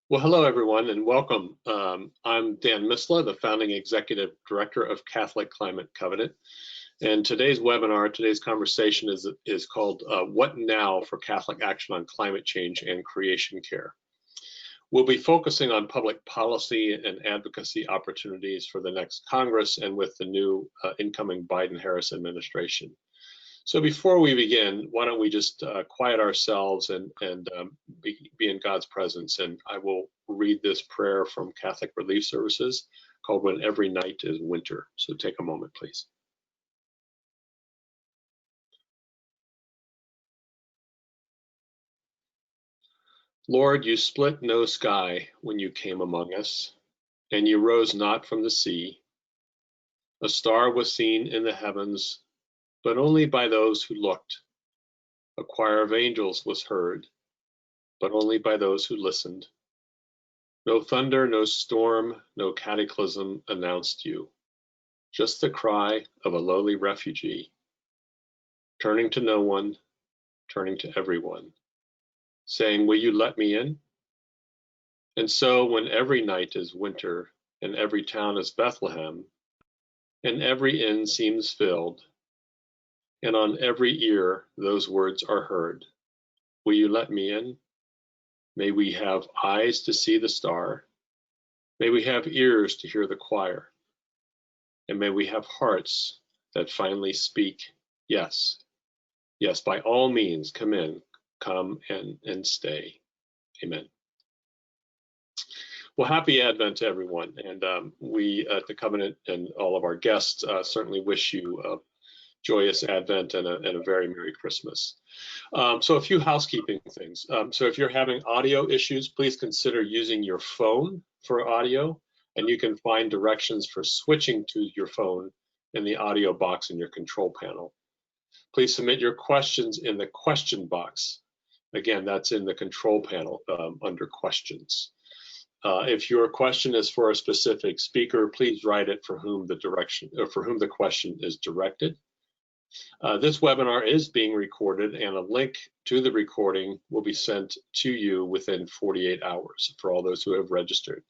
Well, hello, everyone, and welcome. I'm Dan Misla, the founding executive director of Catholic Climate Covenant. And today's webinar, today's conversation is called What Now for Catholic Action on Climate Change and Creation Care. We'll be focusing on public policy and advocacy opportunities for the next Congress and with the new incoming Biden-Harris administration. So before we begin, why don't we just quiet ourselves and be in God's presence. And I will read this prayer from Catholic Relief Services called When Every Night is Winter. So take a moment, please. Lord, you split no sky when you came among us, and you rose not from the sea. A star was seen in the heavens, but only by those who looked. A choir of angels was heard, but only by those who listened. No thunder, no storm, no cataclysm announced you, just the cry of a lowly refugee, turning to no one, turning to everyone, saying, will you let me in? And so when every night is winter, and every town is Bethlehem, and every inn seems filled, and on every ear those words are heard, will you let me in? May we have eyes to see the star. May we have ears to hear the choir. And may we have hearts that finally speak, yes. Yes, by all means, come in, come and stay. Amen. Well, happy Advent to everyone. And we at the Covenant and all of our guests certainly wish you a joyous Advent and a very Merry Christmas. So a few housekeeping things. So if you're having audio issues, please consider using your phone for audio, and you can find directions for switching to your phone in the audio box in your control panel. Please submit your questions in the question box. Again, that's in the control panel under questions. If your question is for a specific speaker, please write it for whom the question is directed. This webinar is being recorded, and a link to the recording will be sent to you within 48 hours for all those who have registered.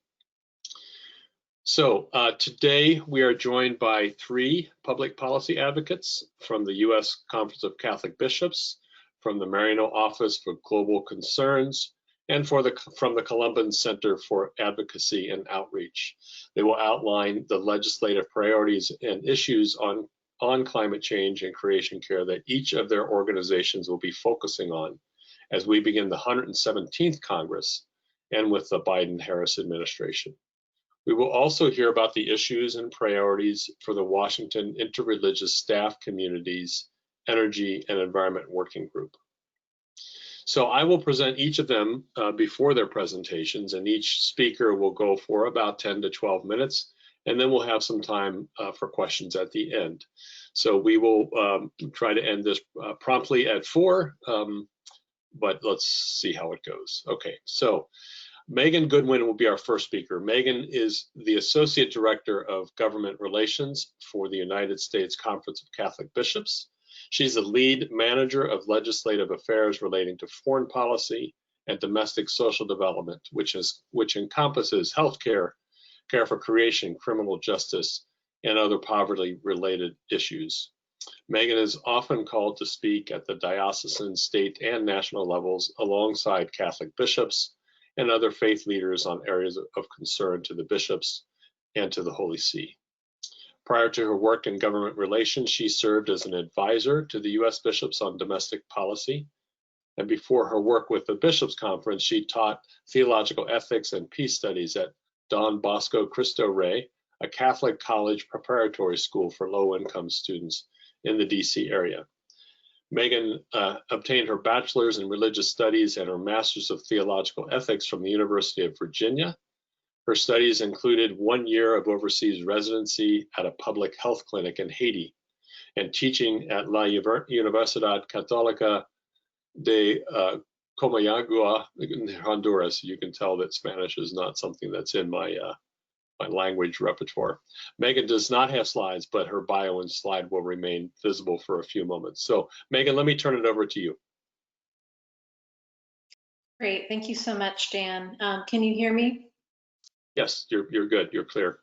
So today we are joined by 3 public policy advocates from the U.S. Conference of Catholic Bishops, from the Maryknoll Office for Global Concerns, and from the Columban Center for Advocacy and Outreach. They will outline the legislative priorities and issues on climate change and creation care that each of their organizations will be focusing on as we begin the 117th Congress and with the Biden-Harris administration. We will also hear about the issues and priorities for the Washington Interreligious Staff Community's Energy and Environment Working Group. So I will present each of them before their presentations, and each speaker will go for about 10 to 12 minutes, and then we'll have some time for questions at the end. So we will try to end this promptly at 4, but let's see how it goes. Okay, so Meghan Goodwin will be our first speaker. Meghan is the Associate Director of Government Relations for the United States Conference of Catholic Bishops. She's the lead manager of legislative affairs relating to foreign policy and domestic social development, which encompasses healthcare, care for creation, criminal justice, and other poverty-related issues. Meghan is often called to speak at the diocesan, state, and national levels alongside Catholic bishops and other faith leaders on areas of concern to the bishops and to the Holy See. Prior to her work in government relations, she served as an advisor to the U.S. bishops on domestic policy. And before her work with the Bishops' Conference, she taught theological ethics and peace studies at Don Bosco Cristo Rey, a Catholic college preparatory school for low-income students in the DC area. Meghan obtained her bachelor's in religious studies and her master's of theological ethics from the University of Virginia. Her studies included 1 year of overseas residency at a public health clinic in Haiti and teaching at La Universidad Católica de Comayagua in Honduras. You can tell that Spanish is not something that's in my language repertoire. Meghan does not have slides, but her bio and slide will remain visible for a few moments. So Meghan, let me turn it over to you. Great, thank you so much, Dan. Can you hear me? Yes, you're good. You're clear.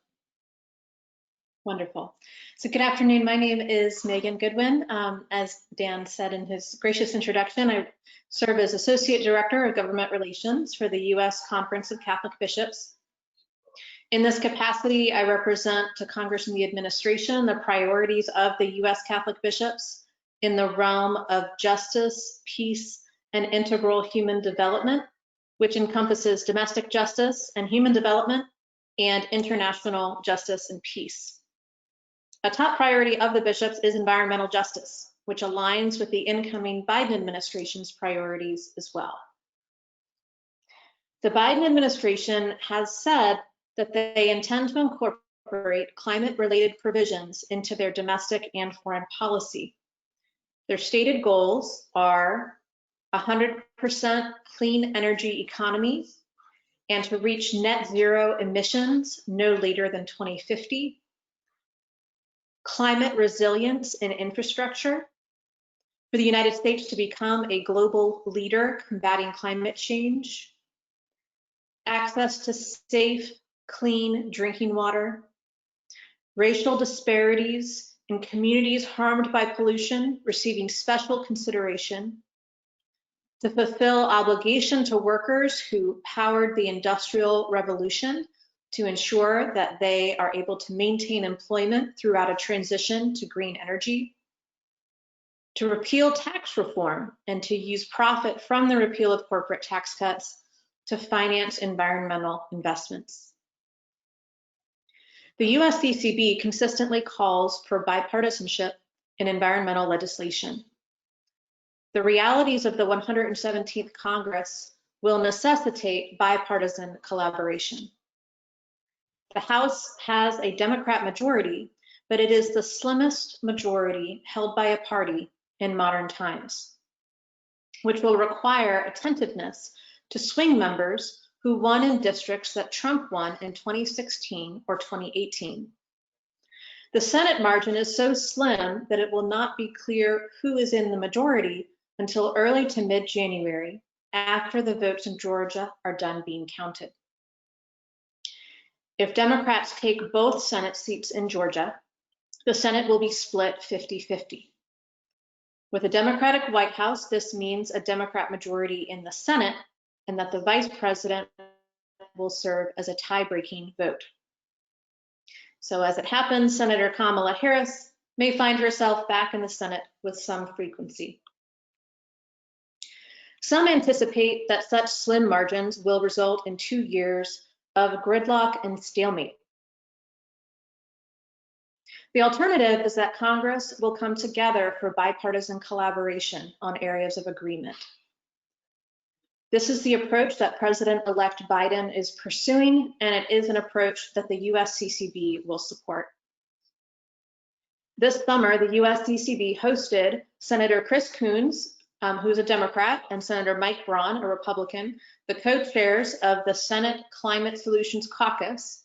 Wonderful. So good afternoon. My name is Meghan Goodwin. As Dan said in his gracious introduction, I serve as Associate Director of Government Relations for the U.S. Conference of Catholic Bishops. In this capacity, I represent to Congress and the administration the priorities of the U.S. Catholic bishops in the realm of justice, peace, and integral human development, which encompasses domestic justice and human development and international justice and peace. A top priority of the bishops is environmental justice, which aligns with the incoming Biden administration's priorities as well. The Biden administration has said that they intend to incorporate climate-related provisions into their domestic and foreign policy. Their stated goals are 100% clean energy economy and to reach net zero emissions no later than 2050, climate resilience in infrastructure, for the United States to become a global leader combating climate change, access to safe, clean drinking water, racial disparities in communities harmed by pollution receiving special consideration, to fulfill obligation to workers who powered the Industrial Revolution to ensure that they are able to maintain employment throughout a transition to green energy, to repeal tax reform and to use profit from the repeal of corporate tax cuts to finance environmental investments. The USCCB consistently calls for bipartisanship in environmental legislation. The realities of the 117th Congress will necessitate bipartisan collaboration. The House has a Democrat majority, but it is the slimmest majority held by a party in modern times, which will require attentiveness to swing members who won in districts that Trump won in 2016 or 2018. The Senate margin is so slim that it will not be clear who is in the majority until early to mid-January, after the votes in Georgia are done being counted. If Democrats take both Senate seats in Georgia, the Senate will be split 50-50. With a Democratic White House, this means a Democrat majority in the Senate and that the Vice President will serve as a tie-breaking vote. So as it happens, Senator Kamala Harris may find herself back in the Senate with some frequency. Some anticipate that such slim margins will result in 2 years of gridlock and stalemate. The alternative is that Congress will come together for bipartisan collaboration on areas of agreement. This is the approach that President-elect Biden is pursuing, and it is an approach that the USCCB will support. This summer, the USCCB hosted Senator Chris Coons, who's a Democrat, and Senator Mike Braun, a Republican, the co-chairs of the Senate Climate Solutions Caucus,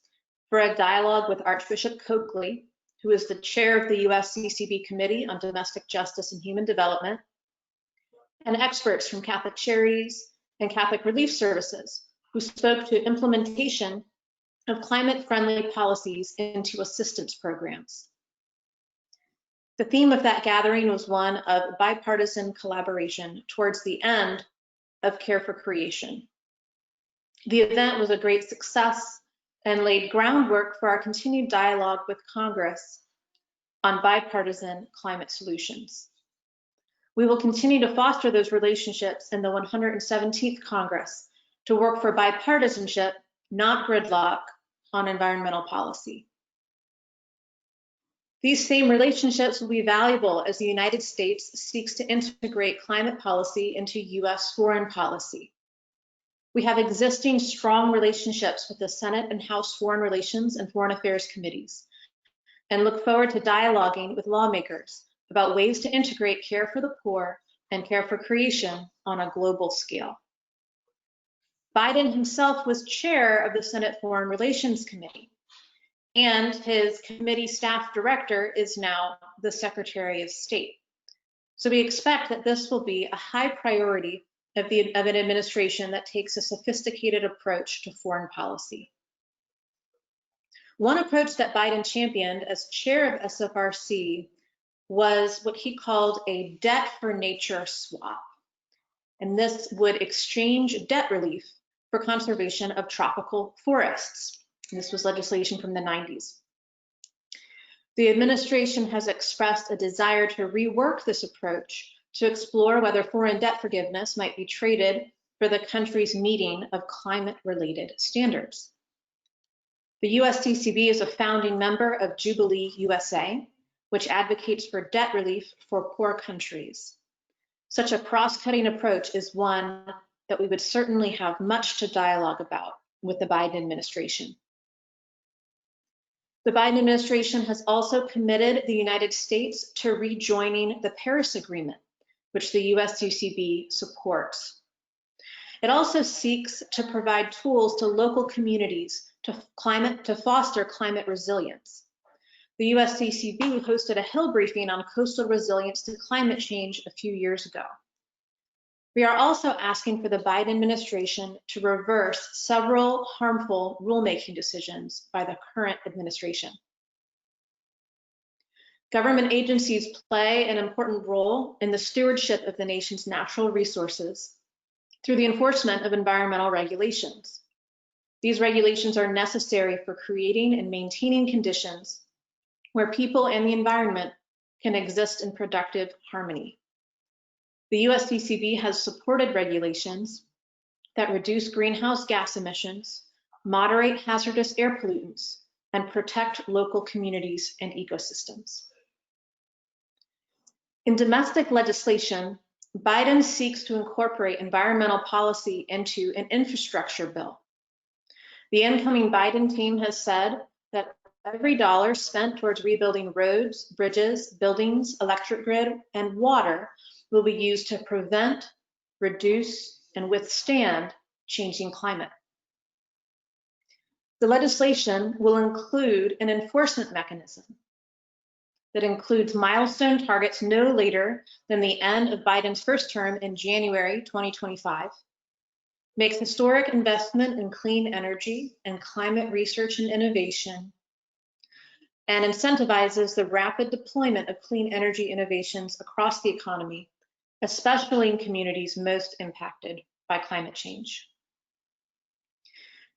for a dialogue with Archbishop Coakley, who is the chair of the USCCB Committee on Domestic Justice and Human Development, and experts from Catholic Charities and Catholic Relief Services, who spoke to implementation of climate-friendly policies into assistance programs. The theme of that gathering was one of bipartisan collaboration towards the end of Care for Creation. The event was a great success and laid groundwork for our continued dialogue with Congress on bipartisan climate solutions. We will continue to foster those relationships in the 117th Congress to work for bipartisanship, not gridlock, on environmental policy. These same relationships will be valuable as the United States seeks to integrate climate policy into US foreign policy. We have existing strong relationships with the Senate and House Foreign Relations and Foreign Affairs Committees, and look forward to dialoguing with lawmakers about ways to integrate care for the poor and care for creation on a global scale. Biden himself was chair of the Senate Foreign Relations Committee, and his committee staff director is now the Secretary of State. So we expect that this will be a high priority of an administration that takes a sophisticated approach to foreign policy. One approach that Biden championed as chair of SFRC was what he called a debt for nature swap. And this would exchange debt relief for conservation of tropical forests. And this was legislation from the 90s. The administration has expressed a desire to rework this approach to explore whether foreign debt forgiveness might be traded for the country's meeting of climate-related standards. The USCCB is a founding member of Jubilee USA, which advocates for debt relief for poor countries. Such a cross-cutting approach is one that we would certainly have much to dialogue about with the Biden administration. The Biden administration has also committed the United States to rejoining the Paris Agreement, which the USCCB supports. It also seeks to provide tools to local communities to foster climate resilience. The USCCB hosted a Hill briefing on coastal resilience to climate change a few years ago. We are also asking for the Biden administration to reverse several harmful rulemaking decisions by the current administration. Government agencies play an important role in the stewardship of the nation's natural resources through the enforcement of environmental regulations. These regulations are necessary for creating and maintaining conditions where people and the environment can exist in productive harmony. The USCCB has supported regulations that reduce greenhouse gas emissions, moderate hazardous air pollutants, and protect local communities and ecosystems. In domestic legislation, Biden seeks to incorporate environmental policy into an infrastructure bill. The incoming Biden team has said that every dollar spent towards rebuilding roads, bridges, buildings, electric grid, and water will be used to prevent, reduce, and withstand changing climate. The legislation will include an enforcement mechanism that includes milestone targets no later than the end of Biden's first term in January 2025, makes historic investment in clean energy and climate research and innovation, and incentivizes the rapid deployment of clean energy innovations across the economy, especially in communities most impacted by climate change.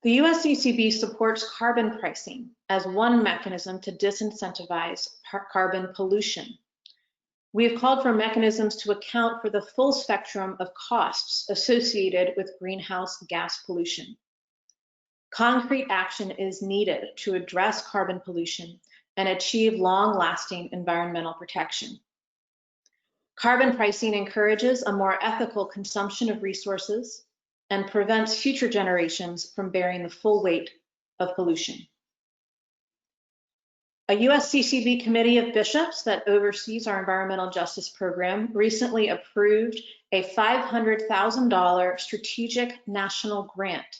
The USCCB supports carbon pricing as one mechanism to disincentivize carbon pollution. We have called for mechanisms to account for the full spectrum of costs associated with greenhouse gas pollution. Concrete action is needed to address carbon pollution and achieve long-lasting environmental protection. Carbon pricing encourages a more ethical consumption of resources and prevents future generations from bearing the full weight of pollution. A USCCB committee of bishops that oversees our environmental justice program recently approved a $500,000 strategic national grant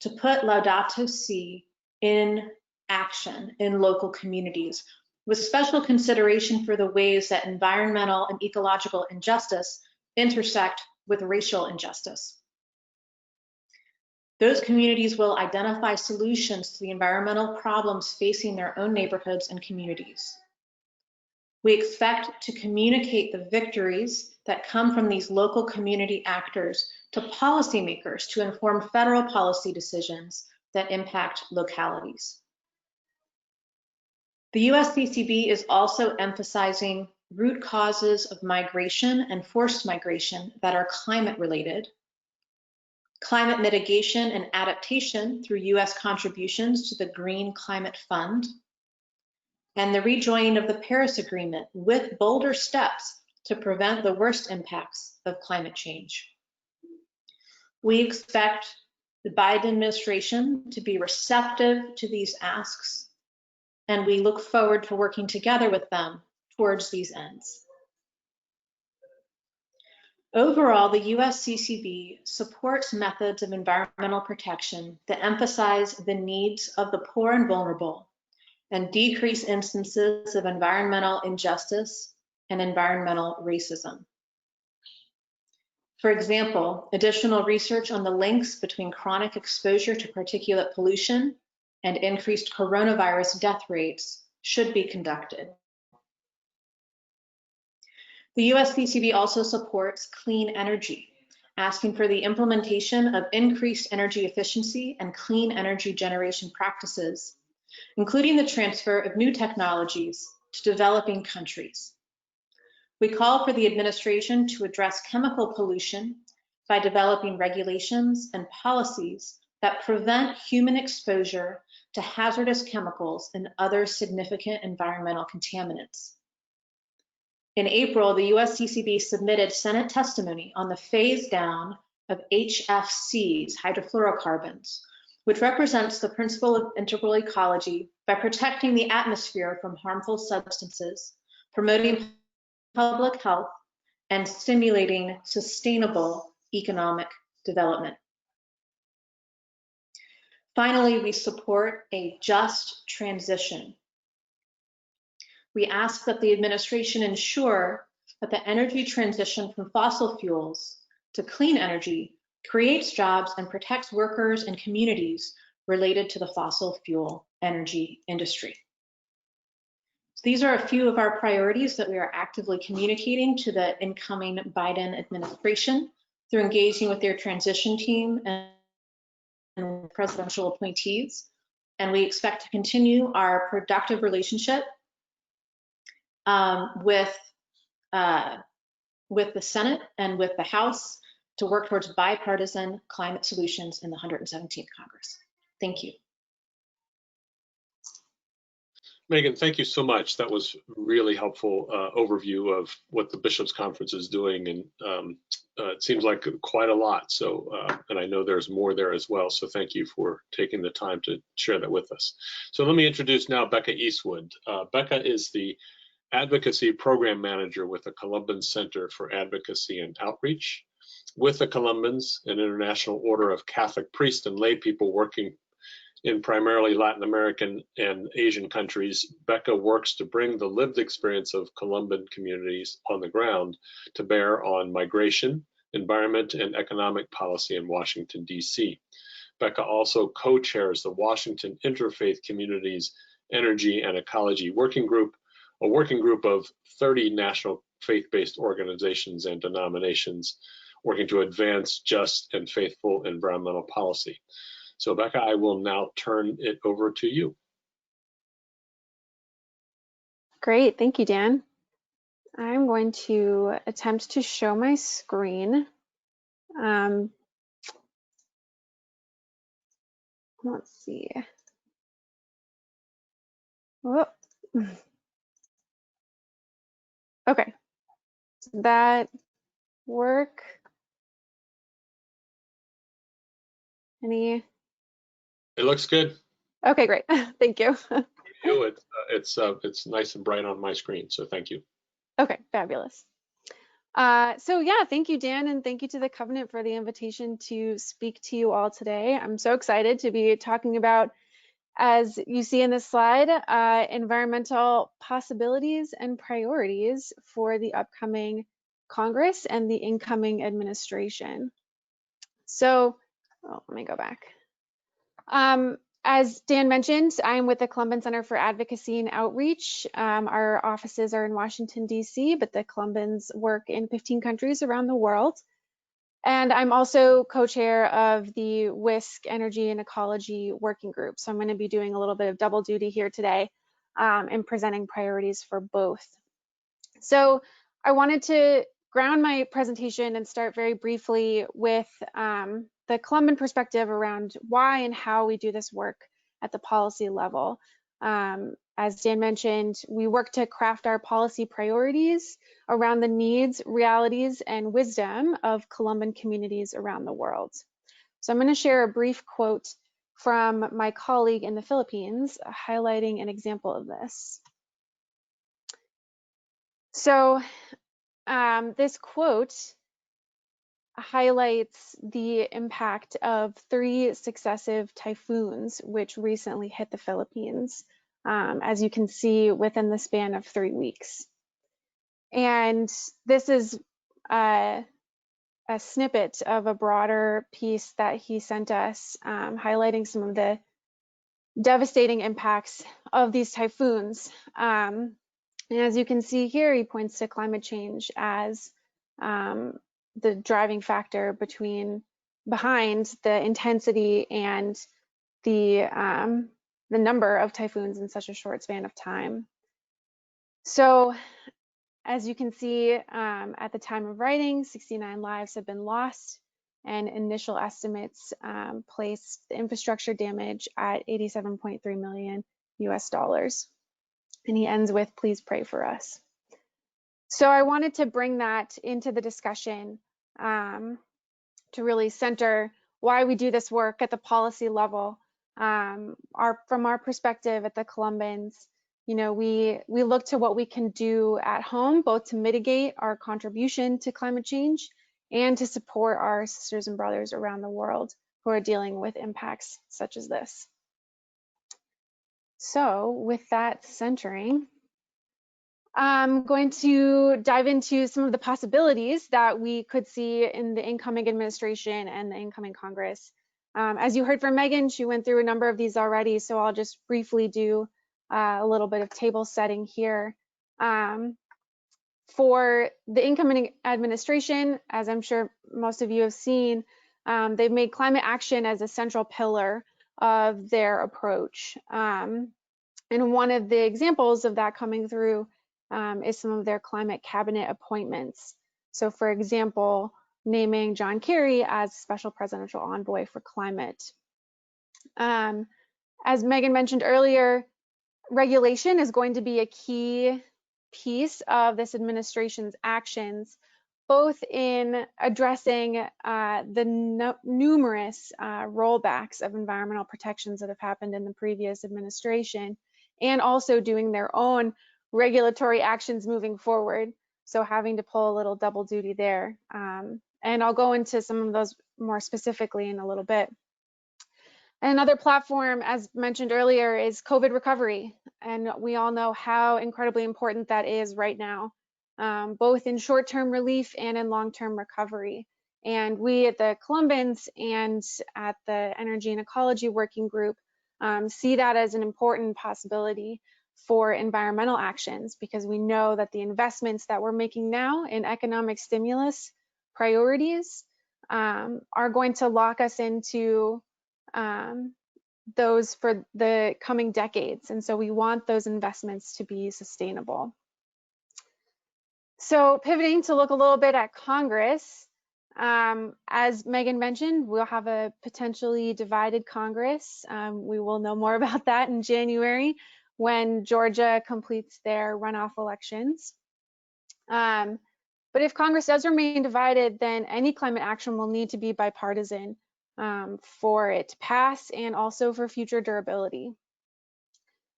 to put Laudato Si in action in local communities, with special consideration for the ways that environmental and ecological injustice intersect with racial injustice. Those communities will identify solutions to the environmental problems facing their own neighborhoods and communities. We expect to communicate the victories that come from these local community actors to policymakers to inform federal policy decisions that impact localities. The USCCB is also emphasizing root causes of migration and forced migration that are climate related, climate mitigation and adaptation through US contributions to the Green Climate Fund, and the rejoining of the Paris Agreement with bolder steps to prevent the worst impacts of climate change. We expect the Biden administration to be receptive to these asks, and we look forward to working together with them towards these ends. Overall, the USCCB supports methods of environmental protection that emphasize the needs of the poor and vulnerable and decrease instances of environmental injustice and environmental racism. For example, additional research on the links between chronic exposure to particulate pollution and increased coronavirus death rates should be conducted. The USCCB also supports clean energy, asking for the implementation of increased energy efficiency and clean energy generation practices, including the transfer of new technologies to developing countries. We call for the administration to address chemical pollution by developing regulations and policies that prevent human exposure to hazardous chemicals and other significant environmental contaminants. In April, the USCCB submitted Senate testimony on the phase down of HFCs, hydrofluorocarbons, which represents the principle of integral ecology by protecting the atmosphere from harmful substances, promoting public health, and stimulating sustainable economic development. Finally, we support a just transition. We ask that the administration ensure that the energy transition from fossil fuels to clean energy creates jobs and protects workers and communities related to the fossil fuel energy industry. These are a few of our priorities that we are actively communicating to the incoming Biden administration through engaging with their transition team and presidential appointees. And we expect to continue our productive relationship with the Senate and with the House to work towards bipartisan climate solutions in the 117th Congress. Thank you. Meghan, thank you so much. That was really helpful overview of what the Bishops' Conference is doing, and it seems like quite a lot. So, and I know there's more there as well. So thank you for taking the time to share that with us. So let me introduce now Becca Eastwood. Becca is the Advocacy Program Manager with the Columban Center for Advocacy and Outreach. With the Columbans, an international order of Catholic priests and lay people working in primarily Latin American and Asian countries, Becca works to bring the lived experience of Columban communities on the ground to bear on migration, environment, and economic policy in Washington, D.C. Becca also co-chairs the Washington Interfaith Communities Energy and Ecology Working Group, a working group of 30 national faith-based organizations and denominations working to advance just and faithful environmental policy. So Becca, I will now turn it over to you. Great, thank you, Dan. I'm going to attempt to show my screen. Let's see. Whoop. Okay, does that work? Any? It looks good. Okay, great. Thank you. It's nice and bright on my screen, so thank you. Okay, fabulous. So yeah, thank you, Dan, and thank you to the Covenant for the invitation to speak to you all today. I'm so excited to be talking about, as you see in this slide, environmental possibilities and priorities for the upcoming Congress and the incoming administration. So, let me go back. As Dan mentioned, I'm with the Columban Center for Advocacy and Outreach. Our offices are in Washington, D.C., but the Columbans work in 15 countries around the world. And I'm also co-chair of the WISC Energy and Ecology Working Group. So I'm going to be doing a little bit of double duty here today and presenting priorities for both. So I wanted to ground my presentation and start very briefly with the Columban perspective around why and how we do this work at the policy level. As Dan mentioned, we work to craft our policy priorities around the needs, realities, and wisdom of Columban communities around the world. So I'm going to share a brief quote from my colleague in the Philippines, highlighting an example of this. So this quote highlights the impact of 3 successive typhoons which recently hit the Philippines, as you can see, within the span of 3 weeks. And this is a snippet of a broader piece that he sent us, highlighting some of the devastating impacts of these typhoons. And as you can see here, he points to climate change as the driving factor behind the intensity and the number of typhoons in such a short span of time. So as you can see, at the time of writing, 69 lives have been lost, and initial estimates place the infrastructure damage at $87.3 million US. And he ends with, please pray for us. So I wanted to bring that into the discussion to really center why we do this work at the policy level. From our perspective at the Columbans, you know, we look to what we can do at home, both to mitigate our contribution to climate change and to support our sisters and brothers around the world who are dealing with impacts such as this. So with that centering, I'm going to dive into some of the possibilities that we could see in the incoming administration and the incoming Congress. As you heard from Meghan, she went through a number of these already, so I'll just briefly do a little bit of table setting here. For the incoming administration, as I'm sure most of you have seen, they've made climate action as a central pillar of their approach. And one of the examples of that coming through is some of their climate cabinet appointments. So for example, naming John Kerry as special presidential envoy for climate. As Meghan mentioned earlier, regulation is going to be a key piece of this administration's actions, both in addressing the numerous rollbacks of environmental protections that have happened in the previous administration, and also doing their own regulatory actions moving forward. So having to pull a little double duty there. And I'll go into some of those more specifically in a little bit. Another platform, as mentioned earlier, is COVID recovery. And we all know how incredibly important that is right now, both in short-term relief and in long-term recovery. And we at the Columban's and at the Energy and Ecology Working Group see that as an important possibility for environmental actions, because we know that the investments that we're making now in economic stimulus priorities are going to lock us into those for the coming decades. And so we want those investments to be sustainable. So pivoting to look a little bit at Congress, as Meghan mentioned, we'll have a potentially divided Congress. We will know more about that in January when Georgia completes their runoff elections. But if Congress does remain divided, then any climate action will need to be bipartisan for it to pass and also for future durability.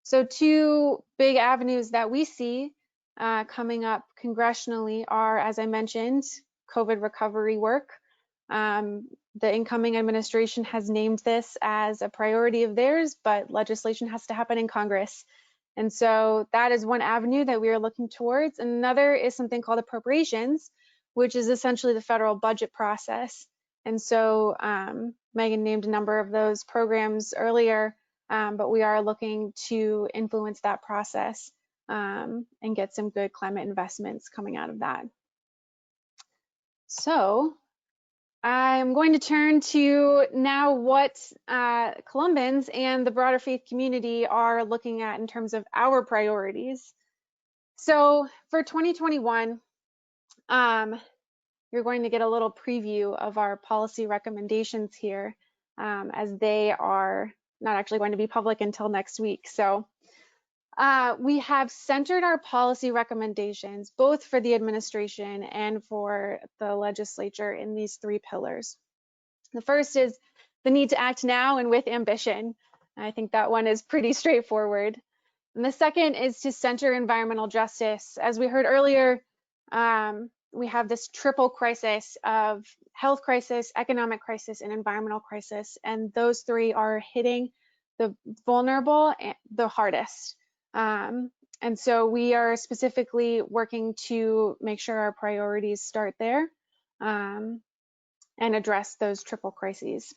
So two big avenues that we see coming up congressionally are, as I mentioned, COVID recovery work. The incoming administration has named this as a priority of theirs, but legislation has to happen in Congress. And so that is one avenue that we are looking towards. And another is something called appropriations, which is essentially the federal budget process. And so Meghan named a number of those programs earlier, but we are looking to influence that process and get some good climate investments coming out of that. So I'm going to turn to now what Columbans and the broader faith community are looking at in terms of our priorities. So for 2021, you're going to get a little preview of our policy recommendations here, as they are not actually going to be public until next week. So we have centered our policy recommendations both for the administration and for the legislature in these three pillars. The first is the need to act now and with ambition. I think that one is pretty straightforward. And the second is to center environmental justice. As we heard earlier, we have this triple crisis of health crisis, economic crisis, and environmental crisis. And those three are hitting the vulnerable the hardest. And so we are specifically working to make sure our priorities start there. and address those triple crises.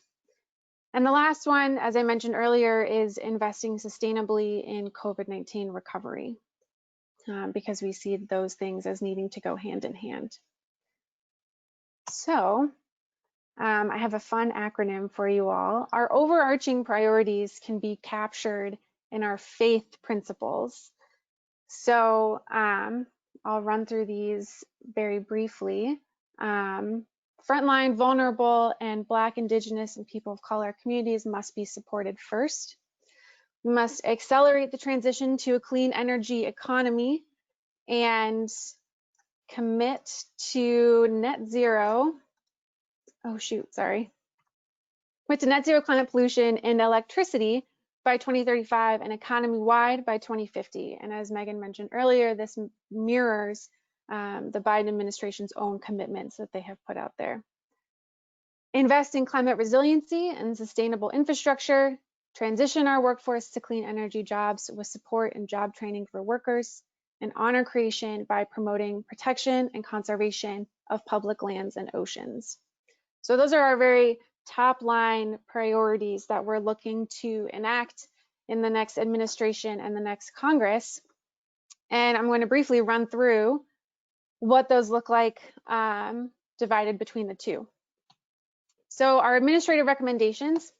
And the last one, as I mentioned earlier, is investing sustainably in COVID-19 recovery, because we see those things as needing to go hand in hand. So I have a fun acronym for you all. Our overarching priorities can be captured in our faith principles. So I'll run through these very briefly. Frontline, vulnerable, and Black, Indigenous, and people of color communities must be supported first. We must accelerate the transition to a clean energy economy and commit to net zero. Commit to net zero climate pollution and electricity by 2035 and economy-wide by 2050. And as Megan mentioned earlier, this mirrors the Biden administration's own commitments that they have put out there. Invest in climate resiliency and sustainable infrastructure, transition our workforce to clean energy jobs with support and job training for workers, and honor creation by promoting protection and conservation of public lands and oceans. So those are our very top line priorities that we're looking to enact in the next administration and the next Congress. And I'm going to briefly run through what those look like divided between the two. So our administrative recommendations,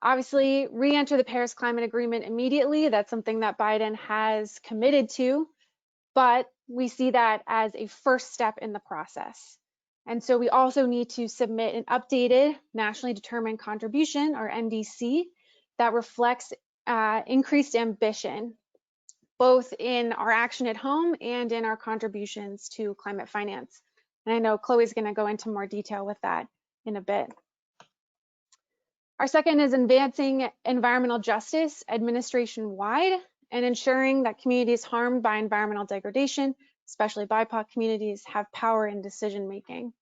obviously re-enter the Paris Climate Agreement immediately. That's something that Biden has committed to, but we see that as a first step in the process. And so we also need to submit an updated nationally determined contribution, or NDC, that reflects increased ambition, both in our action at home and in our contributions to climate finance. And I know Chloe's going to go into more detail with that in a bit. Our second is advancing environmental justice administration-wide and ensuring that communities harmed by environmental degradation, especially BIPOC communities, have power in decision-making.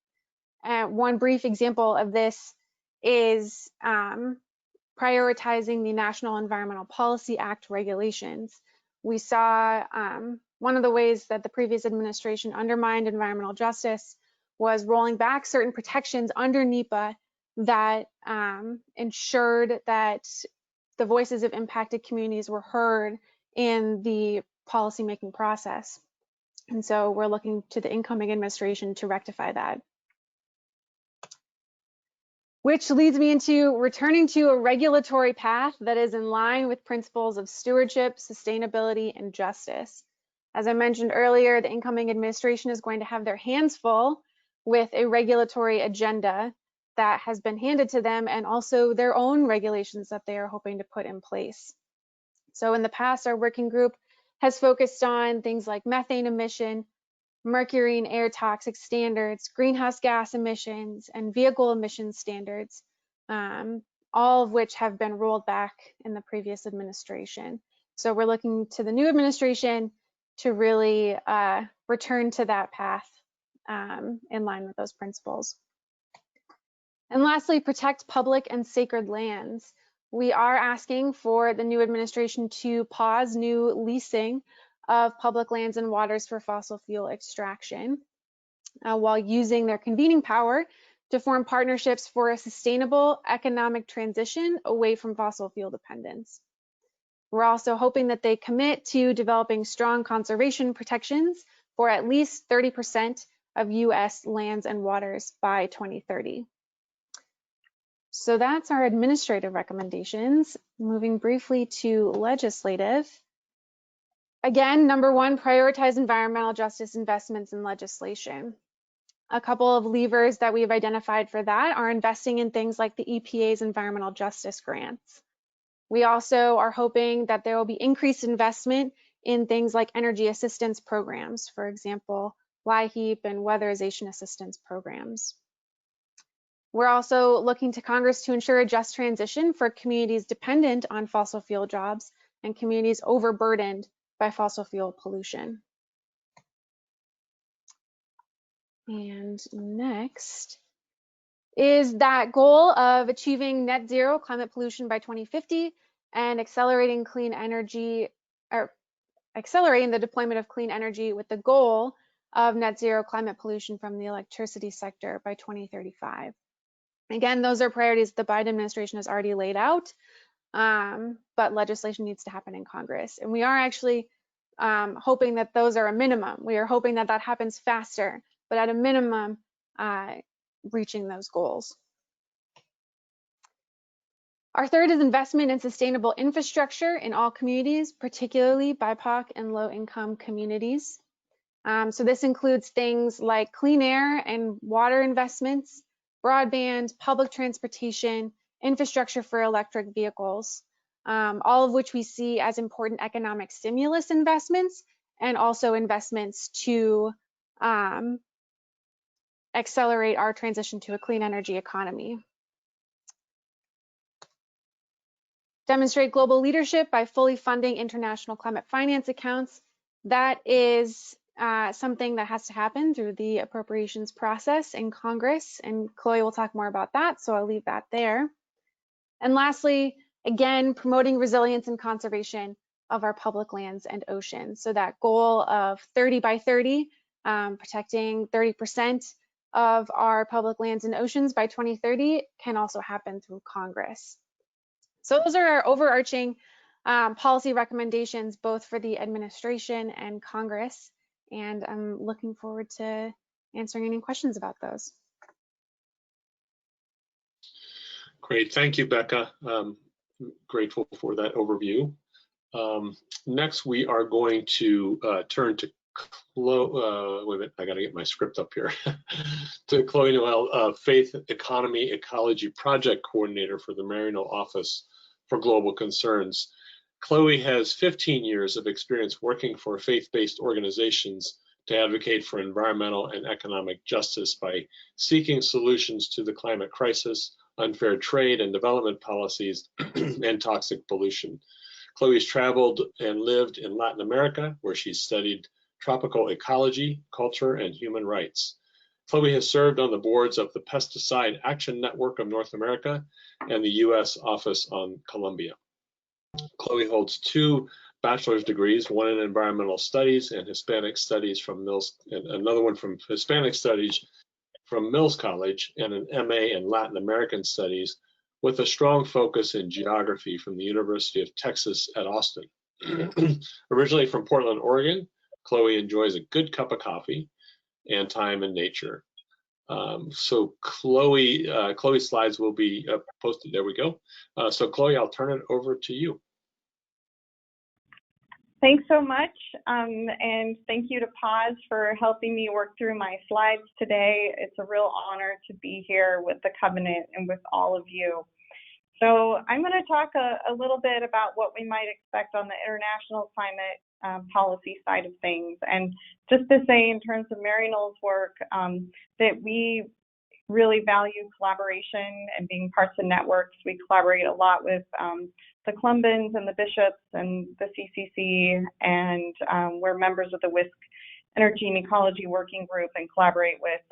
One brief example of this is prioritizing the National Environmental Policy Act regulations. We saw one of the ways that the previous administration undermined environmental justice was rolling back certain protections under NEPA that ensured that the voices of impacted communities were heard in the policymaking process. And so we're looking to the incoming administration to rectify that. Which leads me into returning to a regulatory path that is in line with principles of stewardship, sustainability, and justice. As I mentioned earlier, the incoming administration is going to have their hands full with a regulatory agenda that has been handed to them, and also their own regulations that they are hoping to put in place. So in the past, our working group has focused on things like methane emission, mercury and air toxic standards, greenhouse gas emissions, and vehicle emissions standards, all of which have been rolled back in the previous administration. So we're looking to the new administration to really return to that path in line with those principles. And lastly, protect public and sacred lands. We are asking for the new administration to pause new leasing of public lands and waters for fossil fuel extraction, while using their convening power to form partnerships for a sustainable economic transition away from fossil fuel dependence. We're also hoping that they commit to developing strong conservation protections for at least 30% of US lands and waters by 2030. So that's our administrative recommendations. Moving briefly to legislative. Again, number one, prioritize environmental justice investments in legislation. A couple of levers that we've identified for that are investing in things like the EPA's environmental justice grants. We also are hoping that there will be increased investment in things like energy assistance programs, for example, LIHEAP and weatherization assistance programs. We're also looking to Congress to ensure a just transition for communities dependent on fossil fuel jobs and communities overburdened by fossil fuel pollution. And next is that goal of achieving net zero climate pollution by 2050 and accelerating clean energy, or accelerating the deployment of clean energy with the goal of net zero climate pollution from the electricity sector by 2035. Again, those are priorities the Biden administration has already laid out, but legislation needs to happen in Congress. And we are actually hoping that those are a minimum. We are hoping that that happens faster, but at a minimum, reaching those goals. Our third is investment in sustainable infrastructure in all communities, particularly BIPOC and low-income communities. So this includes things like clean air and water investments, broadband, public transportation, infrastructure for electric vehicles, all of which we see as important economic stimulus investments and also investments to accelerate our transition to a clean energy economy. Demonstrate global leadership by fully funding international climate finance accounts. That is something that has to happen through the appropriations process in Congress, and Chloe will talk more about that, so I'll leave that there. And lastly, again, promoting resilience and conservation of our public lands and oceans. So that goal of 30 by 30, protecting 30% of our public lands and oceans by 2030 can also happen through Congress. So those are our overarching policy recommendations, both for the administration and Congress. And I'm looking forward to answering any questions about those. Great, thank you, Becca. Grateful for that overview. Next, we are going to turn to Chloe. Wait a minute, I gotta get my script up here. To Chloe Noel, Faith, Economy, Ecology Project Coordinator for the Maryknoll Office for Global Concerns. Chloe has 15 years of experience working for faith-based organizations to advocate for environmental and economic justice by seeking solutions to the climate crisis, unfair trade and development policies, and toxic pollution. Chloe's traveled and lived in Latin America, where she studied tropical ecology, culture, and human rights. Chloe has served on the boards of the Pesticide Action Network of North America and the U.S. Office on Columbia. Chloe holds 2 bachelor's degrees, one in environmental studies and Hispanic studies from Mills, and another one from Hispanic studies from Mills College, and an MA in Latin American studies with a strong focus in geography from the University of Texas at Austin. Originally from Portland, Oregon, Chloe enjoys a good cup of coffee and time in nature. So Chloe's slides will be posted. There we go. So Chloe, I'll turn it over to you. Thanks so much, and thank you to Paz for helping me work through my slides today. It's a real honor to be here with the Covenant and with all of you. So I'm going to talk a little bit about what we might expect on the international climate policy side of things. And just to say, in terms of Maryknoll's work, that we really value collaboration and being parts of networks. We collaborate a lot with the Columbans and the bishops and the CCC, and we're members of the WISC Energy and Ecology Working Group and collaborate with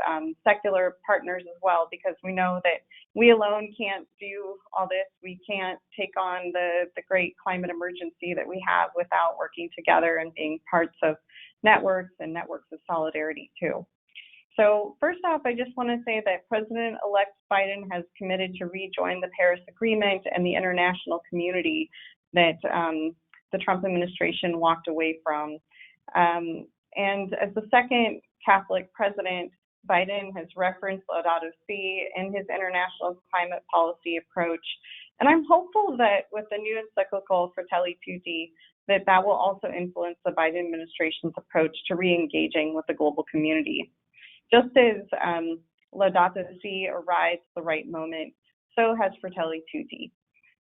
secular partners as well, because we know that we alone can't do all this. We can't take on the great climate emergency that we have without working together and being parts of networks and networks of solidarity too. So first off, I just want to say that President-elect Biden has committed to rejoin the Paris Agreement and the international community that the Trump administration walked away from. And as the second Catholic president, Biden has referenced Laudato Si in his international climate policy approach. And I'm hopeful that with the new encyclical Fratelli Tutti, that will also influence the Biden administration's approach to re-engaging with the global community. Just as Laudato Si arrives at the right moment, so has Fratelli Tutti.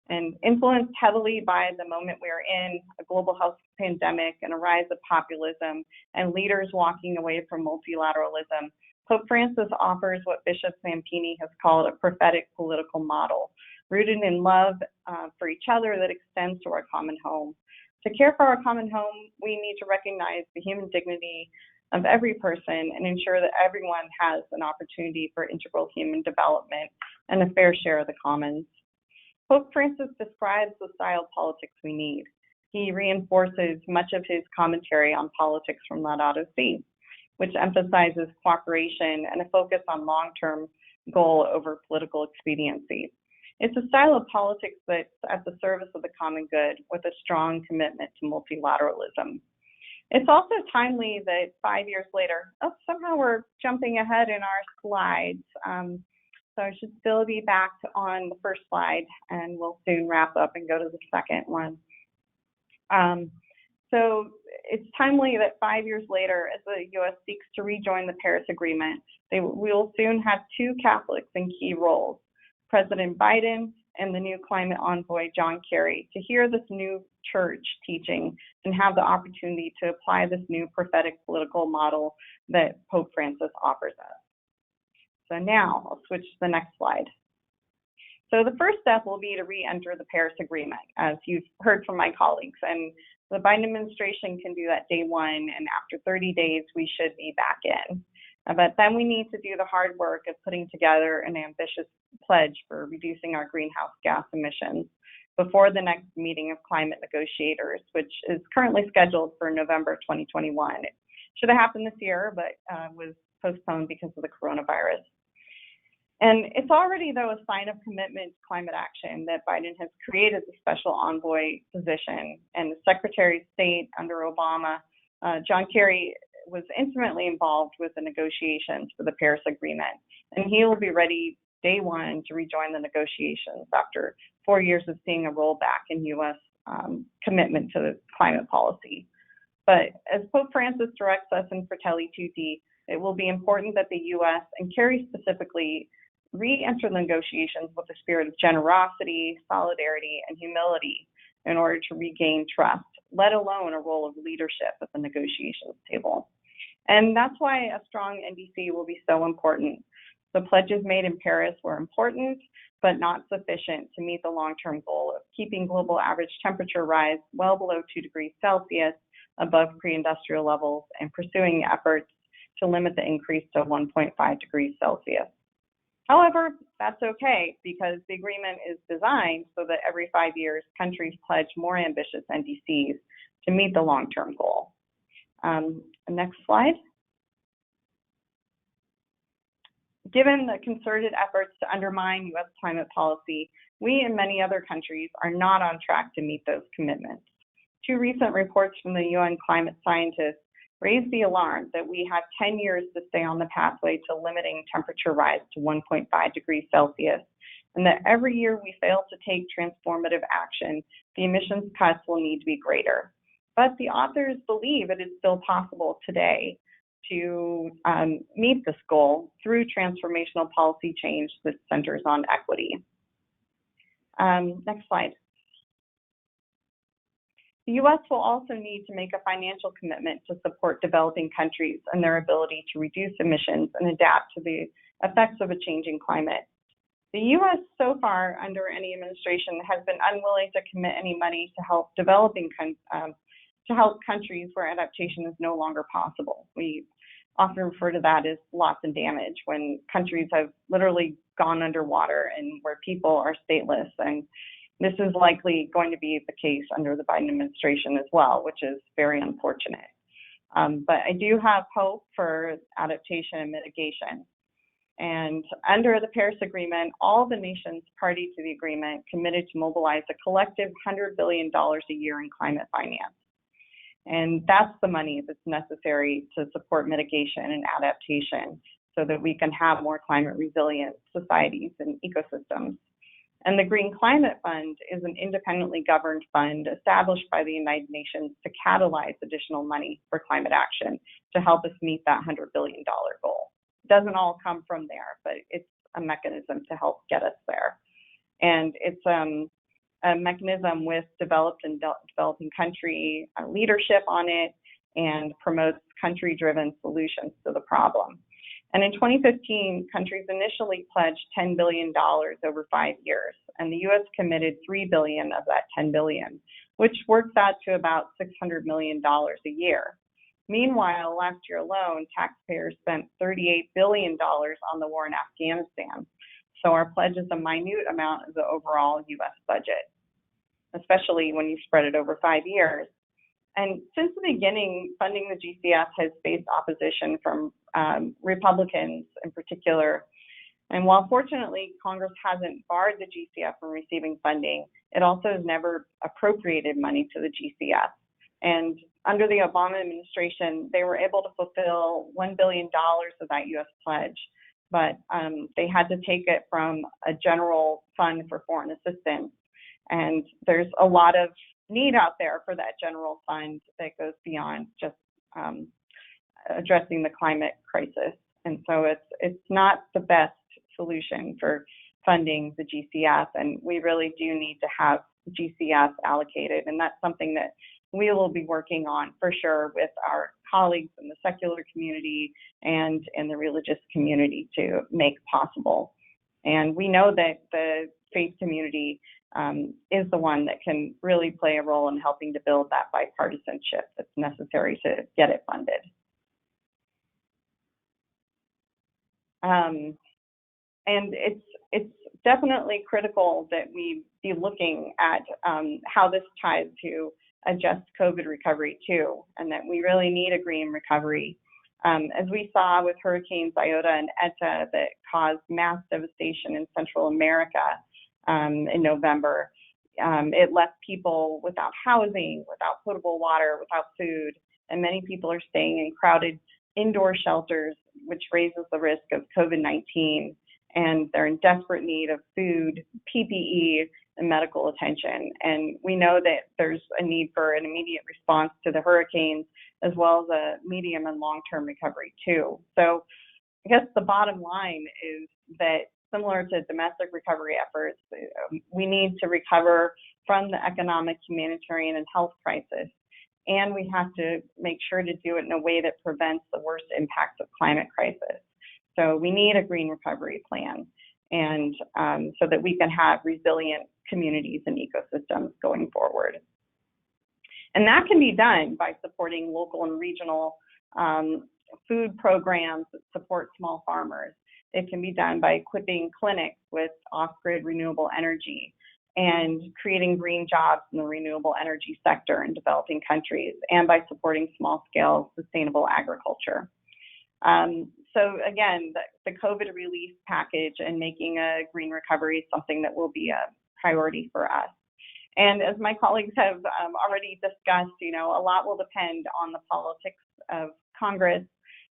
And influenced heavily by the moment we are in, a global health pandemic and a rise of populism and leaders walking away from multilateralism, Pope Francis offers what Bishop Zampini has called a prophetic political model, rooted in love for each other that extends to our common home. To care for our common home, we need to recognize the human dignity of every person and ensure that everyone has an opportunity for integral human development and a fair share of the commons. Pope Francis describes the style of politics we need. He reinforces much of his commentary on politics from Laudato Si. which emphasizes cooperation and a focus on long-term goal over political expediency. It's a style of politics that's at the service of the common good with a strong commitment to multilateralism. It's also timely that 5 years later, somehow we're jumping ahead in our slides. So I should still be back on the first slide, and we'll soon wrap up and go to the second one. So it's timely that 5 years later, as the U.S. seeks to rejoin the Paris Agreement, we will soon have two Catholics in key roles, President Biden and the new climate envoy, John Kerry, to hear this new church teaching and have the opportunity to apply this new prophetic political model that Pope Francis offers us. So now I'll switch to the next slide. So the first step will be to re-enter the Paris Agreement, as you've heard from my colleagues, and the Biden administration can do that day one, and after 30 days, we should be back in. But then we need to do the hard work of putting together an ambitious pledge for reducing our greenhouse gas emissions before the next meeting of climate negotiators, which is currently scheduled for November 2021. It should have happened this year, but was postponed because of the coronavirus. And it's already, though, a sign of commitment to climate action that Biden has created the special envoy position. And the Secretary of State under Obama, John Kerry, was intimately involved with the negotiations for the Paris Agreement. And he will be ready day one to rejoin the negotiations after 4 years of seeing a rollback in U.S. Commitment to the climate policy. But as Pope Francis directs us in Fratelli Tutti, it will be important that the U.S. and Kerry specifically re-enter the negotiations with a spirit of generosity, solidarity, and humility in order to regain trust, let alone a role of leadership at the negotiations table. And that's why a strong NDC will be so important. The pledges made in Paris were important, but not sufficient to meet the long-term goal of keeping global average temperature rise well below 2 degrees Celsius above pre-industrial levels and pursuing efforts to limit the increase to 1.5 degrees Celsius. However, that's okay because the agreement is designed so that every 5 years, countries pledge more ambitious NDCs to meet the long-term goal. Next slide. Given the concerted efforts to undermine U.S. climate policy, we and many other countries are not on track to meet those commitments. Two recent reports from the UN climate scientists raised the alarm that we have 10 years to stay on the pathway to limiting temperature rise to 1.5 degrees Celsius, and that every year we fail to take transformative action, the emissions cuts will need to be greater. But the authors believe it is still possible today to meet this goal through transformational policy change that centers on equity. Next slide. The U.S. will also need to make a financial commitment to support developing countries and their ability to reduce emissions and adapt to the effects of a changing climate. The U.S. so far, under any administration, has been unwilling to commit any money to help countries where adaptation is no longer possible. We often refer to that as loss and damage, when countries have literally gone underwater and where people are stateless. And this is likely going to be the case under the Biden administration as well, which is very unfortunate. But I do have hope for adaptation and mitigation. And under the Paris Agreement, all the nations party to the agreement committed to mobilize a collective $100 billion a year in climate finance. And that's the money that's necessary to support mitigation and adaptation so that we can have more climate resilient societies and ecosystems. And the Green Climate Fund is an independently governed fund established by the United Nations to catalyze additional money for climate action to help us meet that $100 billion goal. It doesn't all come from there, but it's a mechanism to help get us there. And it's a mechanism with developed and developing country leadership on it and promotes country-driven solutions to the problem. And in 2015, countries initially pledged $10 billion over 5 years, and the U.S. committed $3 billion of that $10 billion, which works out to about $600 million a year. Meanwhile, last year alone, taxpayers spent $38 billion on the war in Afghanistan. So our pledge is a minute amount of the overall U.S. budget, especially when you spread it over 5 years. And since the beginning, funding the GCF has faced opposition from Republicans in particular. And while fortunately Congress hasn't barred the GCF from receiving funding, it also has never appropriated money to the GCF. And under the Obama administration, they were able to fulfill $1 billion of that U.S. pledge, but they had to take it from a general fund for foreign assistance. And there's a lot of need out there for that general fund that goes beyond just addressing the climate crisis. And so it's not the best solution for funding the GCF, and we really do need to have GCF allocated, and that's something that we will be working on for sure with our colleagues in the secular community and in the religious community to make possible. And we know that the faith community is the one that can really play a role in helping to build that bipartisanship that's necessary to get it funded. And it's definitely critical that we be looking at how this ties to a just COVID recovery too, and that we really need a green recovery. As we saw with Hurricanes Iota and Eta that caused mass devastation in Central America in November, it left people without housing, without potable water, without food, and many people are staying in crowded indoor shelters, which raises the risk of COVID-19. And they're in desperate need of food, PPE, and medical attention. And we know that there's a need for an immediate response to the hurricanes, as well as a medium and long-term recovery too. So I guess the bottom line is that similar to domestic recovery efforts, we need to recover from the economic, humanitarian, and health crisis. And we have to make sure to do it in a way that prevents the worst impacts of climate crisis. So we need a green recovery plan, and so that we can have resilient communities and ecosystems going forward. And that can be done by supporting local and regional food programs that support small farmers. It can be done by equipping clinics with off-grid renewable energy and creating green jobs in the renewable energy sector in developing countries, and by supporting small-scale sustainable agriculture. So again, the COVID relief package and making a green recovery is something that will be a priority for us. And as my colleagues have already discussed, a lot will depend on the politics of Congress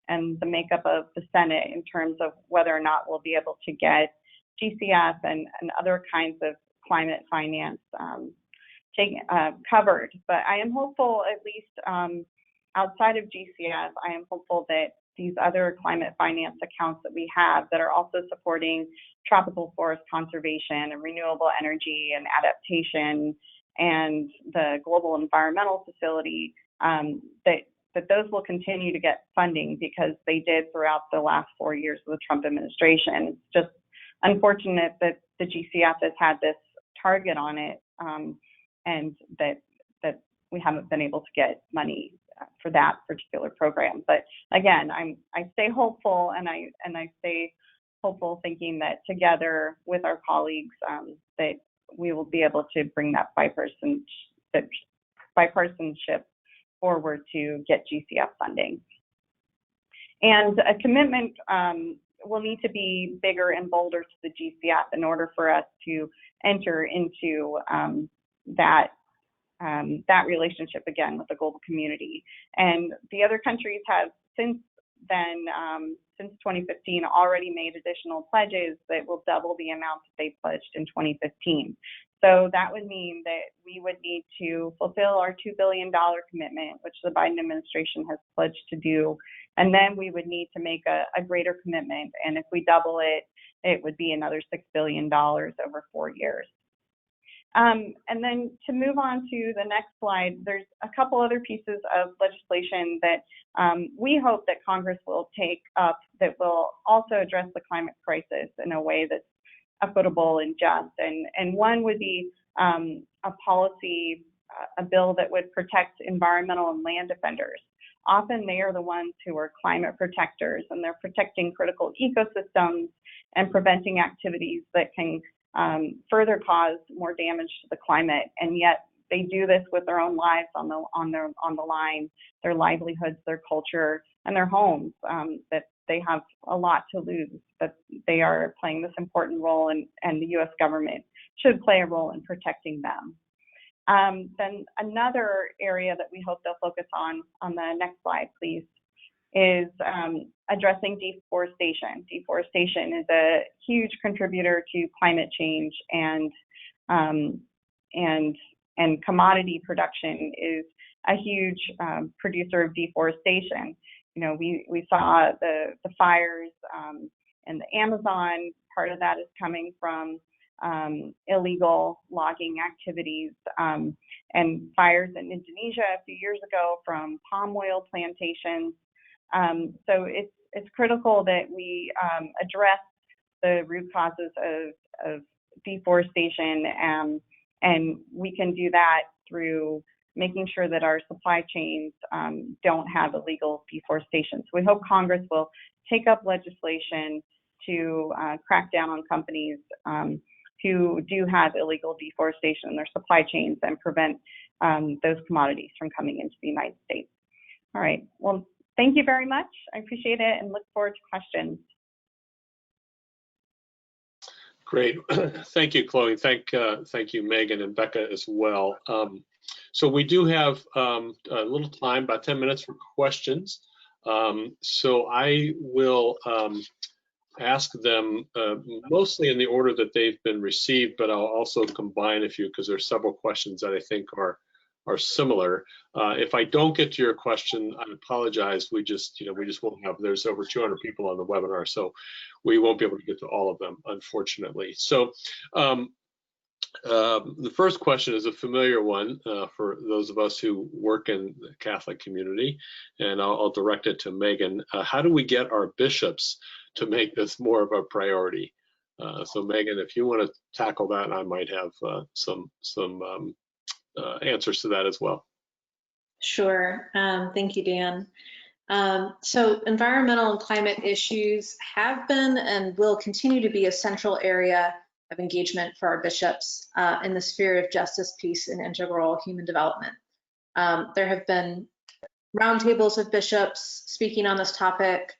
and the makeup of the Senate in terms of whether or not we'll be able to get GCF and other kinds of climate finance covered. But I am hopeful, at least outside of GCF, I am hopeful that these other climate finance accounts that we have that are also supporting tropical forest conservation and renewable energy and adaptation and the global environmental facility, that those will continue to get funding, because they did throughout the last 4 years of the Trump administration. It's just unfortunate that the GCF has had this target on it, and that we haven't been able to get money for that particular program. But again, I stay hopeful, and I stay hopeful thinking that together with our colleagues, that we will be able to bring that bipartisanship forward to get GCF funding. And a commitment will need to be bigger and bolder to the GCF in order for us to enter into that relationship again with the global community. And the other countries have since then, since 2015, already made additional pledges that will double the amount that they pledged in 2015. So that would mean that we would need to fulfill our $2 billion commitment, which the Biden administration has pledged to do. And then we would need to make a greater commitment. And if we double it, it would be another $6 billion over 4 years. And then to move on to the next slide, there's a couple other pieces of legislation that we hope that Congress will take up that will also address the climate crisis in a way that's equitable and just. And one would be a policy, a bill that would protect environmental and land defenders. Often they are the ones who are climate protectors, and they're protecting critical ecosystems and preventing activities that can further cause more damage to the climate, and yet they do this with their own lives on the line, their livelihoods, their culture, and their homes. That they have a lot to lose, but they are playing this important role, and the U.S. government should play a role in protecting them. Then another area that we hope they'll focus on the next slide, please, is addressing deforestation. Deforestation is a huge contributor to climate change, and commodity production is a huge producer of deforestation. You know, we saw the fires in the Amazon. Part of that is coming from illegal logging activities, and fires in Indonesia a few years ago from palm oil plantations. So it's critical that we address the root causes of deforestation, and we can do that through making sure that our supply chains don't have illegal deforestation. So we hope Congress will take up legislation to crack down on companies who do have illegal deforestation in their supply chains and prevent those commodities from coming into the United States. All right, well, thank you very much. I appreciate it and look forward to questions. Great, thank you, Chloe. Thank you, Megan and Becca as well. So we do have a little time, about 10 minutes for questions. So I will ask them mostly in the order that they've been received, but I'll also combine a few because there's several questions that I think are similar. If I don't get to your question, I apologize. We just won't have. There's over 200 people on the webinar, so we won't be able to get to all of them, unfortunately. So the first question is a familiar one for those of us who work in the Catholic community, and I'll direct it to Megan. How do we get our bishops to make this more of a priority? So Megan, if you want to tackle that, I might have some answers to that as well. Sure. Thank you, Dan. So environmental and climate issues have been and will continue to be a central area of engagement for our bishops in the sphere of justice, peace, and integral human development. There have been roundtables of bishops speaking on this topic,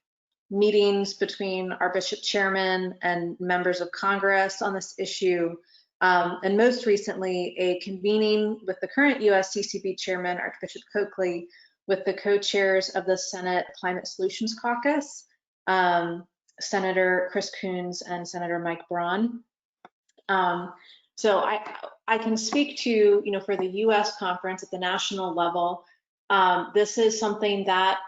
meetings between our bishop chairman and members of Congress on this issue, and most recently, a convening with the current USCCB chairman, Archbishop Coakley, with the co-chairs of the Senate Climate Solutions Caucus, Senator Chris Coons and Senator Mike Braun. So I can speak to, for the U.S. conference at the national level, this is something that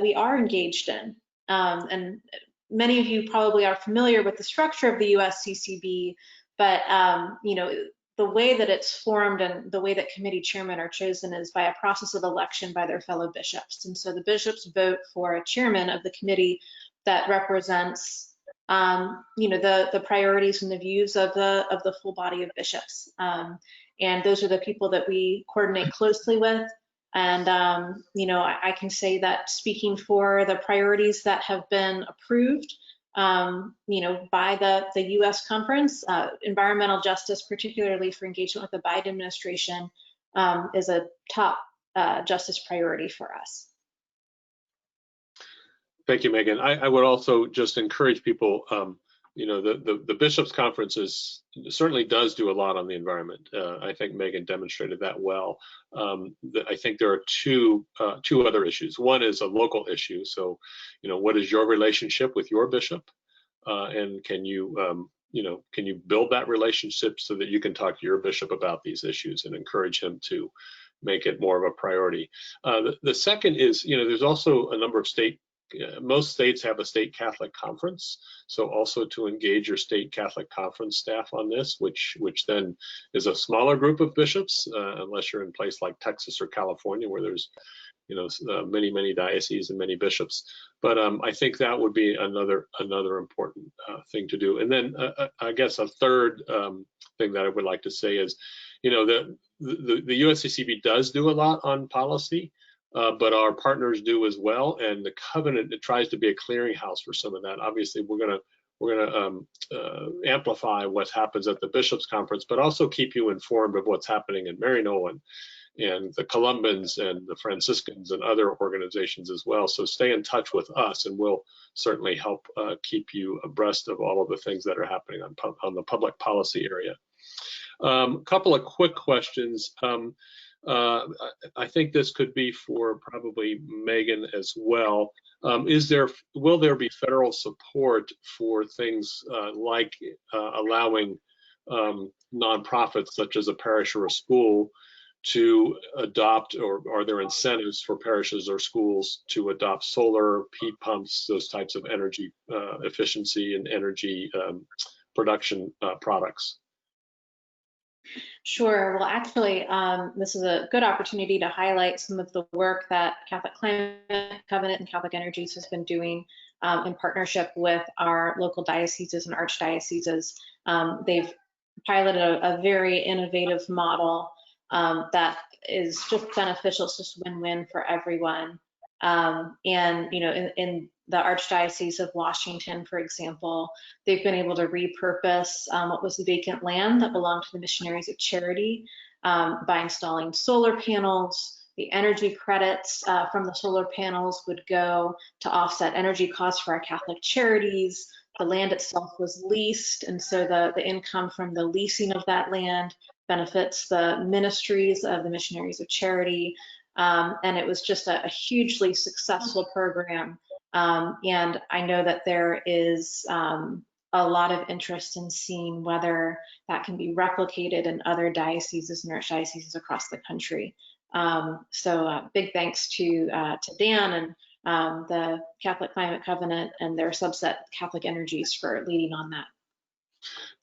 we are engaged in. And many of you probably are familiar with the structure of the USCCB, but the way that it's formed and the way that committee chairmen are chosen is by a process of election by their fellow bishops. And so the bishops vote for a chairman of the committee that represents the priorities and the views of the full body of bishops. And those are the people that we coordinate closely with. And, I can say that speaking for the priorities that have been approved, by the U.S. conference, environmental justice, particularly for engagement with the Biden administration, is a top justice priority for us. Thank you, Megan. I would also just encourage people, the Bishops' Conference certainly does do a lot on the environment. I think Megan demonstrated that well. I think there are two other issues. One is a local issue. So, what is your relationship with your bishop? And can you build that relationship so that you can talk to your bishop about these issues and encourage him to make it more of a priority? The second is, there's also a number of most states have a state Catholic conference, so also to engage your state Catholic conference staff on this, which then is a smaller group of bishops, unless you're in a place like Texas or California where there's many dioceses and many bishops. But I think that would be another important thing to do. And then I guess a third thing that I would like to say is, the USCCB does do a lot on policy. But our partners do as well, and the covenant, it tries to be a clearinghouse for some of that. Obviously, we're going to amplify what happens at the Bishops' Conference, but also keep you informed of what's happening in Maryknoll and the Columbans and the Franciscans and other organizations as well. So stay in touch with us, and we'll certainly help keep you abreast of all of the things that are happening on the public policy area. A couple of quick questions. I think this could be for probably Meghan as well. Will there be federal support for things like allowing nonprofits such as a parish or a school to adopt, or are there incentives for parishes or schools to adopt solar, heat pumps, those types of energy efficiency and energy production products? Sure. Well, actually, this is a good opportunity to highlight some of the work that Catholic Climate Covenant and Catholic Energies has been doing in partnership with our local dioceses and archdioceses. They've piloted a very innovative model that is just beneficial. It's just win-win for everyone. And, you know, in the Archdiocese of Washington, for example, they've been able to repurpose what was the vacant land that belonged to the Missionaries of Charity by installing solar panels. The energy credits from the solar panels would go to offset energy costs for our Catholic charities. The land itself was leased, and so the income from the leasing of that land benefits the ministries of the Missionaries of Charity. And it was just a hugely successful program. And I know that there is a lot of interest in seeing whether that can be replicated in other dioceses and archdioceses across the country. So big thanks to Dan and the Catholic Climate Covenant and their subset Catholic Energies for leading on that.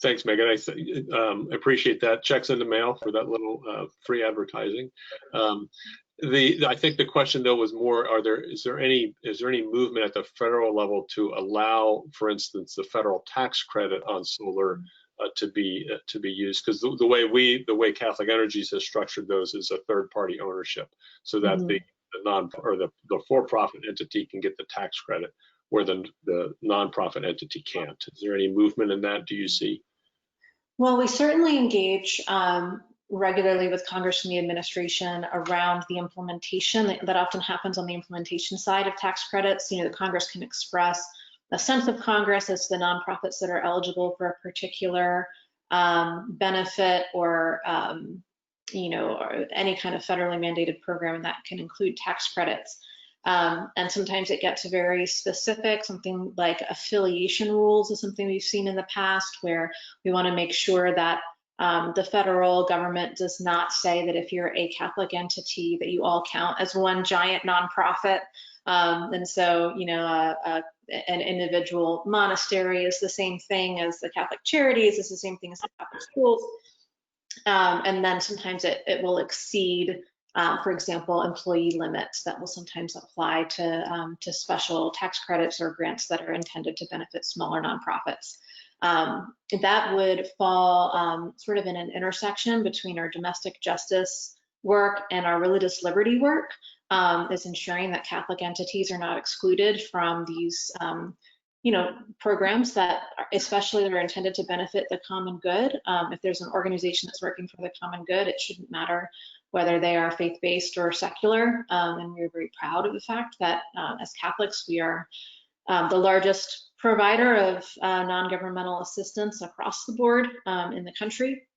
Thanks, Meghan. I appreciate that. Checks in the mail for that little free advertising. I think the question though was more: is there any movement at the federal level to allow, for instance, the federal tax credit on solar to be used? Because the way Catholic Energies has structured those is a third-party ownership, so that the for-profit entity can get the tax credit, where the nonprofit entity can't. Is there any movement in that, do you see? Well, we certainly engage regularly with Congress and the administration around the implementation that often happens on the implementation side of tax credits. You know, the Congress can express a sense of Congress as the nonprofits that are eligible for a particular benefit or, you know, or any kind of federally mandated program, and that can include tax credits. And sometimes it gets very specific. Something like affiliation rules is something we've seen in the past, where we want to make sure that the federal government does not say that if you're a Catholic entity that you all count as one giant nonprofit. And so, you know, an individual monastery is the same thing as the Catholic charities, is the same thing as the Catholic schools. And then sometimes it will exceed, for example, employee limits that will sometimes apply to special tax credits or grants that are intended to benefit smaller nonprofits. That would fall sort of in an intersection between our domestic justice work and our religious liberty work, is ensuring that Catholic entities are not excluded from these you know, programs that especially that are intended to benefit the common good. If there's an organization that's working for the common good, it shouldn't matter whether they are faith-based or secular. And we're very proud of the fact that as Catholics, we are the largest provider of non-governmental assistance across the board in the country.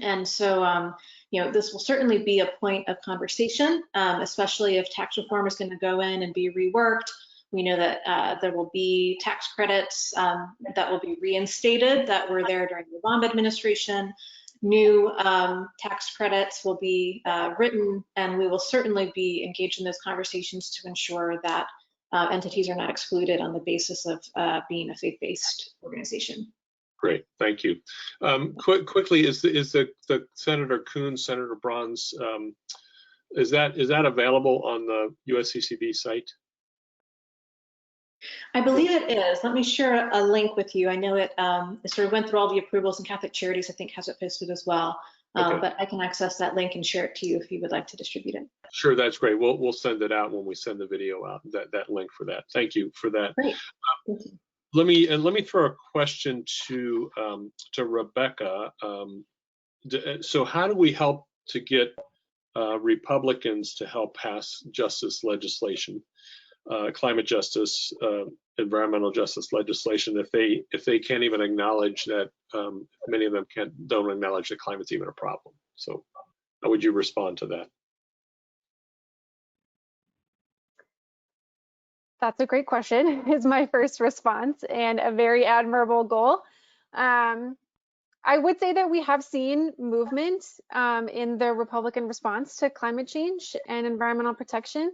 And so, you know, this will certainly be a point of conversation, especially if tax reform is going to go in and be reworked. We know that there will be tax credits that will be reinstated that were there during the Obama administration. New tax credits will be written, and we will certainly be engaged in those conversations to ensure that entities are not excluded on the basis of being a faith-based organization. Great, thank you. Quickly, is the Senator Coons, Senator Braun's, is that available on the USCCB site? I believe it is. Let me share a link with you. I know it sort of went through all the approvals, and Catholic Charities, I think, has it posted as well. Okay. But I can access that link and share it to you if you would like to distribute it. Sure, that's great. We'll send it out when we send the video out, that link for that. Thank you for that. Great. Thank you. Let me throw a question to Rebecca. So how do we help to get Republicans to help pass justice legislation, climate justice, environmental justice legislation, if they can't even acknowledge that, many of them don't acknowledge that climate's even a problem? So how would you respond to that? That's a great question, is my first response, and a very admirable goal. I would say that we have seen movement in the Republican response to climate change and environmental protection.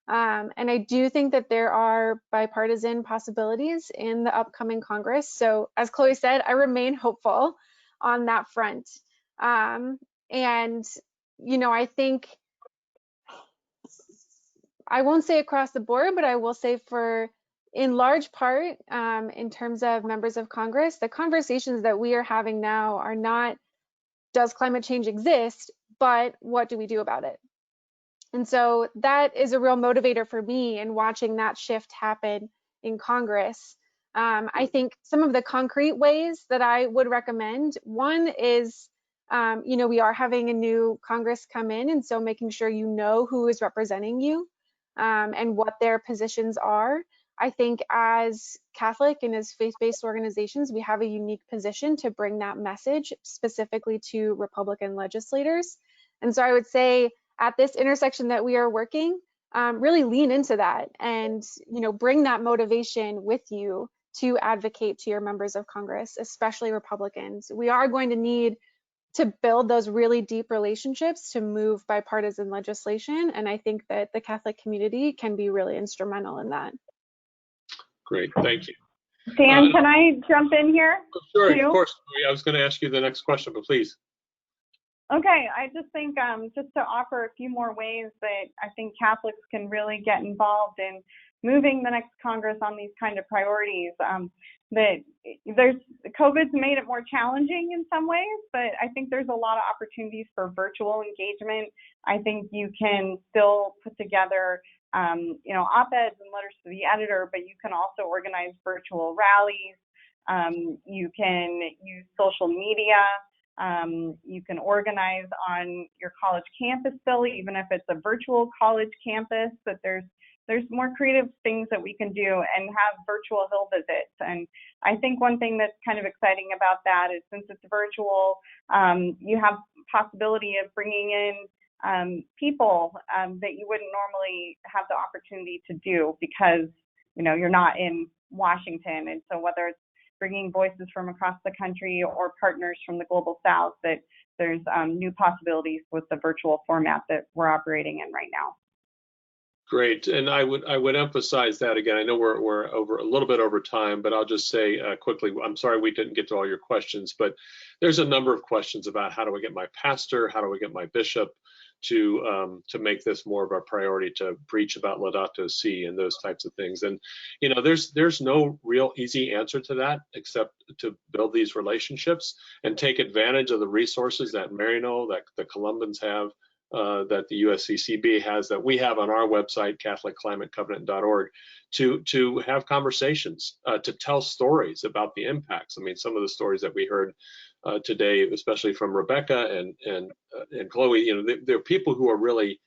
And I do think that there are bipartisan possibilities in the upcoming Congress. So as Chloe said, I remain hopeful on that front. And, you know, I think, I won't say across the board, but I will say in large part, in terms of members of Congress, the conversations that we are having now are not, does climate change exist, but what do we do about it? And so that is a real motivator for me in watching that shift happen in Congress. I think some of the concrete ways that I would recommend, one is, you know, we are having a new Congress come in, and so making sure you know who is representing you and what their positions are. I think as Catholic and as faith-based organizations, we have a unique position to bring that message specifically to Republican legislators. And so I would say at this intersection that we are working, really lean into that and, you know, bring that motivation with you to advocate to your members of Congress, especially Republicans. We are going to need to build those really deep relationships to move bipartisan legislation. And I think that the Catholic community can be really instrumental in that. Great, thank you. Dan, can I jump in here? Sure, of course. I was going to ask you the next question, but please. Okay, I just think just to offer a few more ways that I think Catholics can really get involved in moving the next Congress on these kind of priorities. That COVID's made it more challenging in some ways, but I think there's a lot of opportunities for virtual engagement. I think you can still put together you know, op-eds and letters to the editor, but you can also organize virtual rallies. You can use social media. You can organize on your college campus still, even if it's a virtual college campus, but there's more creative things that we can do and have virtual Hill visits. And I think one thing that's kind of exciting about that is since it's virtual, you have possibility of bringing in people that you wouldn't normally have the opportunity to do because, you know, you're not in Washington. And so whether it's bringing voices from across the country or partners from the global south, that there's new possibilities with the virtual format that we're operating in right now. Great, and I would emphasize that again. I know we're over a little bit over time, but I'll just say quickly, I'm sorry we didn't get to all your questions, but there's a number of questions about how do I get my pastor, how do I get my bishop to make this more of a priority, to preach about Laudato Si and those types of things. And you know, there's no real easy answer to that except to build these relationships and take advantage of the resources that Maryknoll, that the Columbans have, that the USCCB has, that we have on our website, CatholicClimateCovenant.org, to have conversations, to tell stories about the impacts. I mean, some of the stories that we heard today, especially from Rebecca and Chloe, you know, there are people who are really,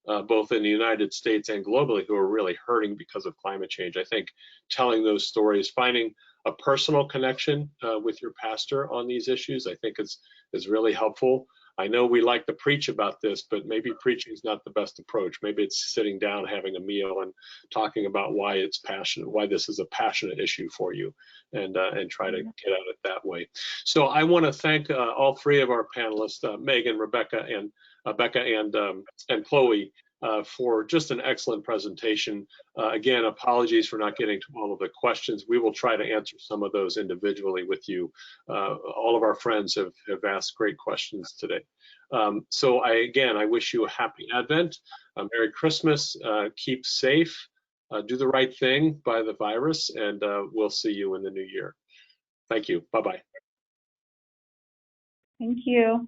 both in the United States and globally, who are really hurting because of climate change. I think telling those stories, finding a personal connection with your pastor on these issues, I think is really helpful. I know we like to preach about this, but maybe preaching is not the best approach. Maybe it's sitting down, having a meal, and talking about why it's passionate, why this is a passionate issue for you, and try to get at it that way. So I want to thank all three of our panelists, Meghan, Rebecca, and Becca, and Chloe, for just an excellent presentation. Again, apologies for not getting to all of the questions. We will try to answer some of those individually with you. All of our friends have asked great questions today. So I wish you a happy Advent, a Merry Christmas, keep safe, do the right thing by the virus, and we'll see you in the new year. Thank you. Bye-bye. Thank you.